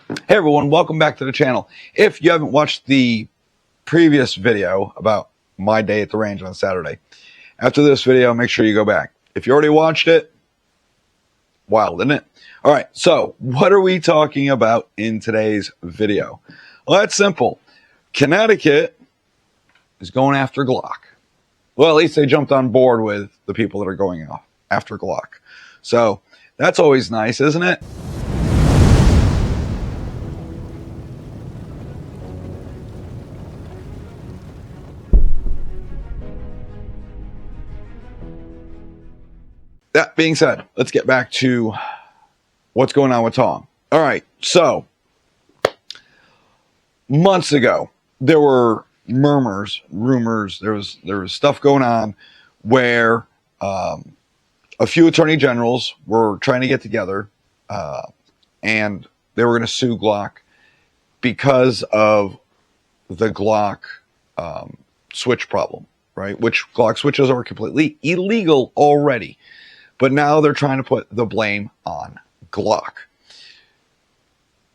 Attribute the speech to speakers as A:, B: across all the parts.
A: Hey everyone, welcome back to the channel. If you haven't watched the previous video about my day at the range on Saturday, after this video, make sure you go back. If you already watched it, wild, isn't it? All right, so what are we talking about in today's video? Well, that's simple. Connecticut is going after Glock. Well, at least they jumped on board with the people that are going after Glock. So that's always nice, isn't it? That being said, let's get back to what's going on with Tom. All right, so months ago, there were rumors, there was stuff going on where a few attorney generals were trying to get together and they were going to sue Glock because of the Glock switch problem, right? Which Glock switches are completely illegal already. But now they're trying to put the blame on Glock.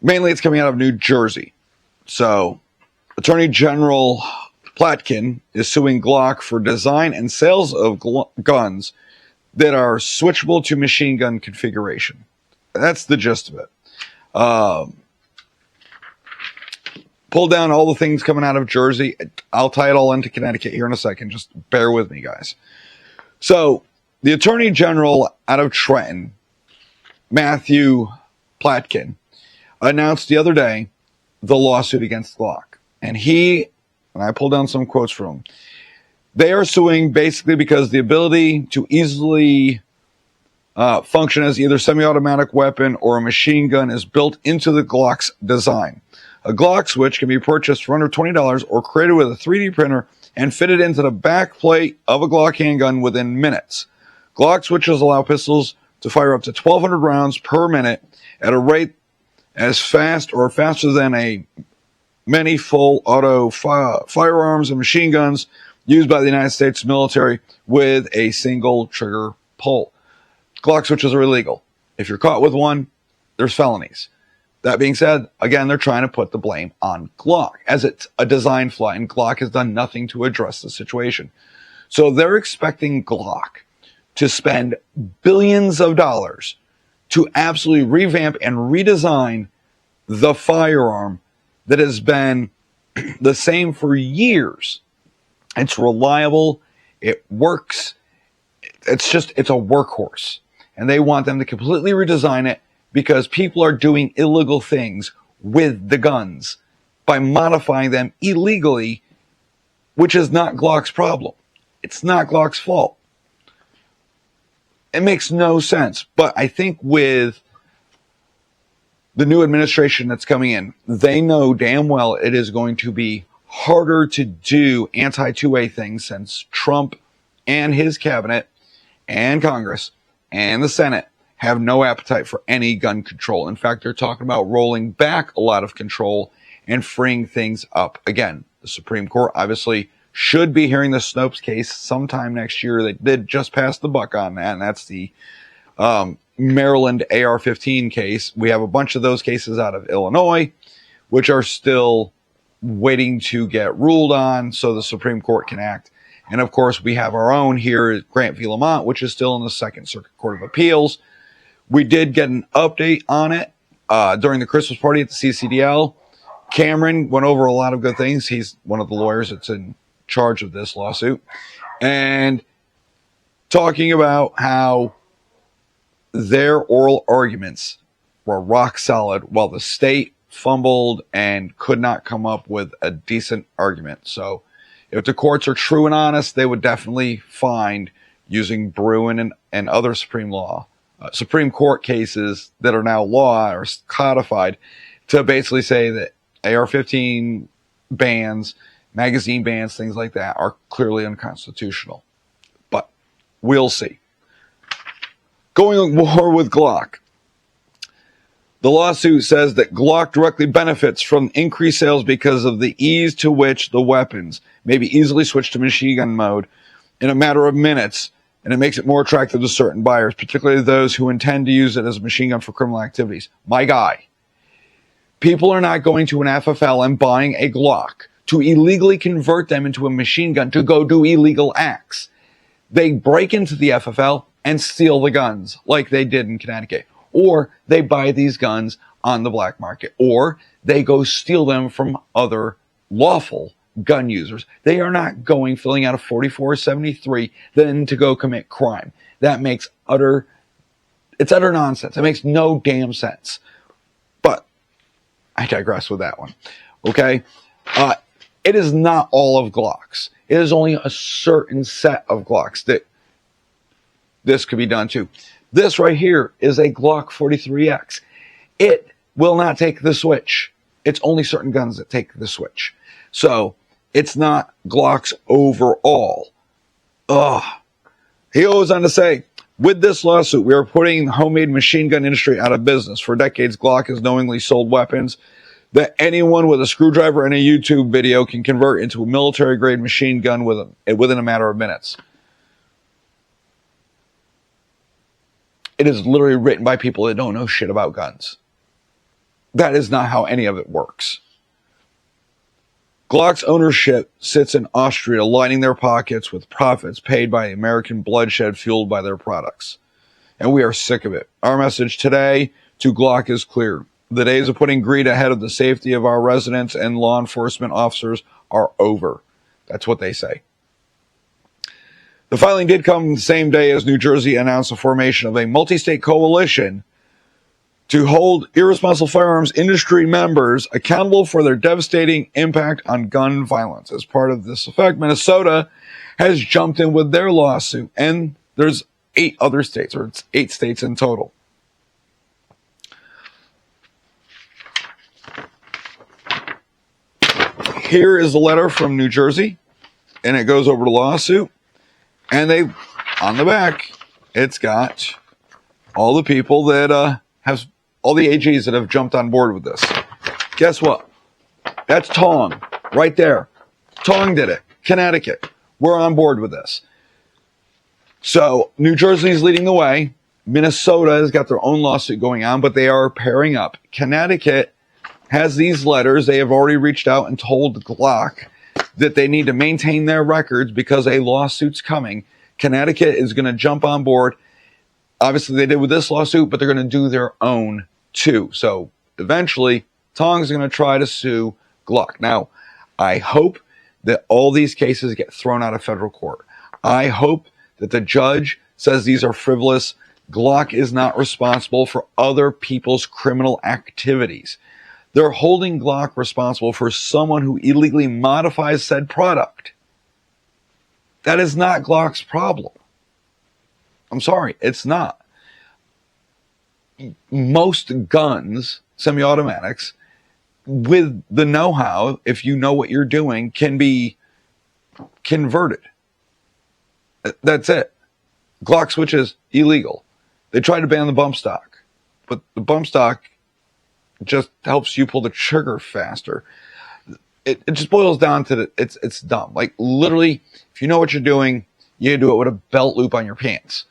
A: Mainly it's coming out of New Jersey. So Attorney General Platkin is suing Glock for design and sales of guns that are switchable to machine gun configuration. That's the gist of it. Pull down all the things coming out of Jersey. I'll tie it all into Connecticut here in a second. Just bear with me, guys. So the Attorney General out of Trenton, Matthew Platkin, announced the other day the lawsuit against Glock. And I pulled down some quotes from him, they are suing basically because the ability to easily function as either semi-automatic weapon or a machine gun is built into the Glock's design. A Glock switch can be purchased for under $20 or created with a 3D printer and fitted into the back plate of a Glock handgun within minutes. Glock switches allow pistols to fire up to 1,200 rounds per minute at a rate as fast or faster than many full auto firearms and machine guns used by the United States military with a single trigger pull. Glock switches are illegal. If you're caught with one, there's felonies. That being said, again, they're trying to put the blame on Glock as it's a design flaw, and Glock has done nothing to address the situation. So they're expecting Glock to spend billions of dollars to absolutely revamp and redesign the firearm that has been the same for years. It's reliable. It works. It's a workhorse. And they want them to completely redesign it because people are doing illegal things with the guns by modifying them illegally, which is not Glock's problem. It's not Glock's fault. It makes no sense. But I think with the new administration that's coming in, they know damn well it is going to be harder to do anti-2A things since Trump and his cabinet and Congress and the Senate have no appetite for any gun control. In fact, they're talking about rolling back a lot of control and freeing things up again. The Supreme Court obviously should be hearing the Snopes case sometime next year. They did just pass the buck on that, and that's the Maryland AR-15 case. We have a bunch of those cases out of Illinois, which are still waiting to get ruled on so the Supreme Court can act. And of course, we have our own here at Grant v. Lamont, which is still in the Second Circuit Court of Appeals. We did get an update on it during the Christmas party at the CCDL. Cameron went over a lot of good things. He's one of the lawyers that's in charge of this lawsuit, and talking about how their oral arguments were rock solid while the state fumbled and could not come up with a decent argument. So if the courts are true and honest, they would definitely find using Bruin and other Supreme Court cases that are now law or codified to basically say that AR-15 bans, magazine bans, things like that are clearly unconstitutional. But we'll see. Going more with Glock. The lawsuit says that Glock directly benefits from increased sales because of the ease to which the weapons may be easily switched to machine gun mode in a matter of minutes, and it makes it more attractive to certain buyers, particularly those who intend to use it as a machine gun for criminal activities. My guy, People are not going to an FFL and buying a Glock to illegally convert them into a machine gun to go do illegal acts. They break into the FFL and steal the guns like they did in Connecticut. Or they buy these guns on the black market. Or they go steal them from other lawful gun users. They are not going filling out a 4473 then to go commit crime. That makes utter nonsense. It makes no damn sense. But I digress with that one. Okay? It is not all of Glocks. It is only a certain set of Glocks that this could be done to. This right here is a Glock 43X. It will not take the switch. It's only certain guns that take the switch. So, it's not Glocks overall. He goes on to say, with this lawsuit, we are putting the homemade machine gun industry out of business. For decades, Glock has knowingly sold weapons that anyone with a screwdriver and a YouTube video can convert into a military-grade machine gun within a matter of minutes. It is literally written by people that don't know shit about guns. That is not how any of it works. Glock's ownership sits in Austria, lining their pockets with profits paid by American bloodshed fueled by their products. And we are sick of it. Our message today to Glock is clear. The days of putting greed ahead of the safety of our residents and law enforcement officers are over. That's what they say. The filing did come the same day as New Jersey announced the formation of a multi-state coalition to hold irresponsible firearms industry members accountable for their devastating impact on gun violence. As part of this effect, Minnesota has jumped in with their lawsuit, and there's 8 other states, or it's 8 states in total. Here is the letter from New Jersey, and it goes over to lawsuit, and they, on the back, it's got all the people that have, all the AGs that have jumped on board with this. Guess what? That's Tong, right there. Tong did it. Connecticut. We're on board with this. So, New Jersey's leading the way. Minnesota has got their own lawsuit going on, but they are pairing up. Connecticut has these letters. They have already reached out and told Glock that they need to maintain their records because a lawsuit's coming. Connecticut is going to jump on board. Obviously, they did with this lawsuit, but they're going to do their own too. So eventually, Tong's going to try to sue Glock. Now, I hope that all these cases get thrown out of federal court. I hope that the judge says these are frivolous. Glock is not responsible for other people's criminal activities. They're holding Glock responsible for someone who illegally modifies said product. That is not Glock's problem. I'm sorry, it's not. Most guns, semi-automatics, with the know-how, if you know what you're doing, can be converted. That's it. Glock switch is illegal. They tried to ban the bump stock, but the bump stock just helps you pull the trigger faster. It just boils down to it's dumb. Like literally, if you know what you're doing, you do it with a belt loop on your pants.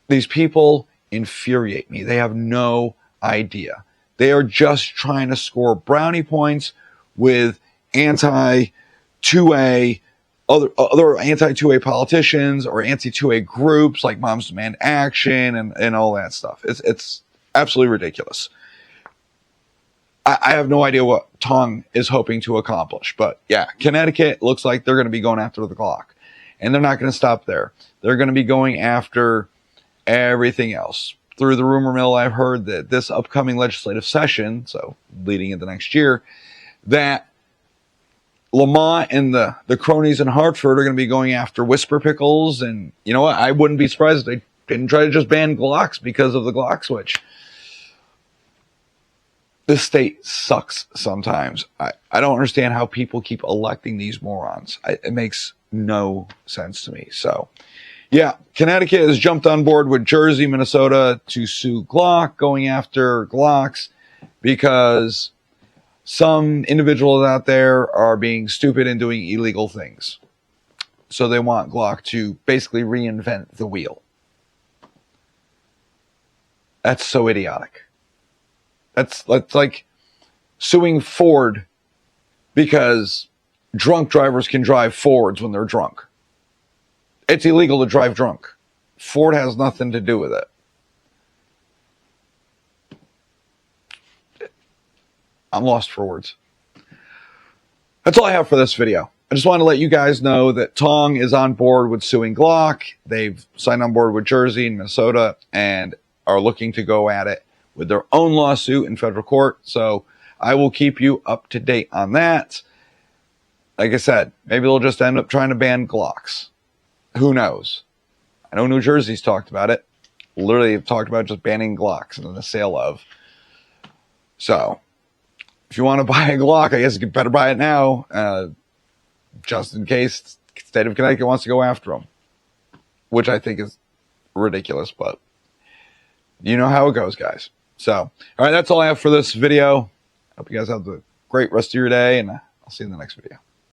A: These people infuriate me. They have no idea. They are just trying to score brownie points with anti-2A, other anti-2A politicians or anti-2A groups like Moms Demand Action and all that stuff. It's absolutely ridiculous. I have no idea what Tong is hoping to accomplish. But yeah, Connecticut looks like they're going to be going after the Glock. And they're not going to stop there. They're going to be going after everything else. Through the rumor mill, I've heard that this upcoming legislative session, so leading into next year, that Lamont and the cronies in Hartford are going to be going after Whisper Pickles. And you know what? I wouldn't be surprised if they didn't try to just ban Glocks because of the Glock switch. This state sucks sometimes. I don't understand how people keep electing these morons. It makes no sense to me. So, yeah, Connecticut has jumped on board with Jersey, Minnesota to sue Glock, going after Glocks because some individuals out there are being stupid and doing illegal things. So they want Glock to basically reinvent the wheel. That's so idiotic. That's like suing Ford because drunk drivers can drive Fords when they're drunk. It's illegal to drive drunk. Ford has nothing to do with it. I'm lost for words. That's all I have for this video. I just want to let you guys know that Tong is on board with suing Glock. They've signed on board with Jersey and Minnesota and are looking to go at it with their own lawsuit in federal court. So I will keep you up to date on that. Like I said, maybe they'll just end up trying to ban Glocks. Who knows? I know New Jersey's talked about it. Literally have talked about just banning Glocks and the sale of. So if you want to buy a Glock, I guess you better buy it now, just in case the state of Connecticut wants to go after them, which I think is ridiculous, but you know how it goes, guys. So, all right, that's all I have for this video. Hope you guys have a great rest of your day, and I'll see you in the next video.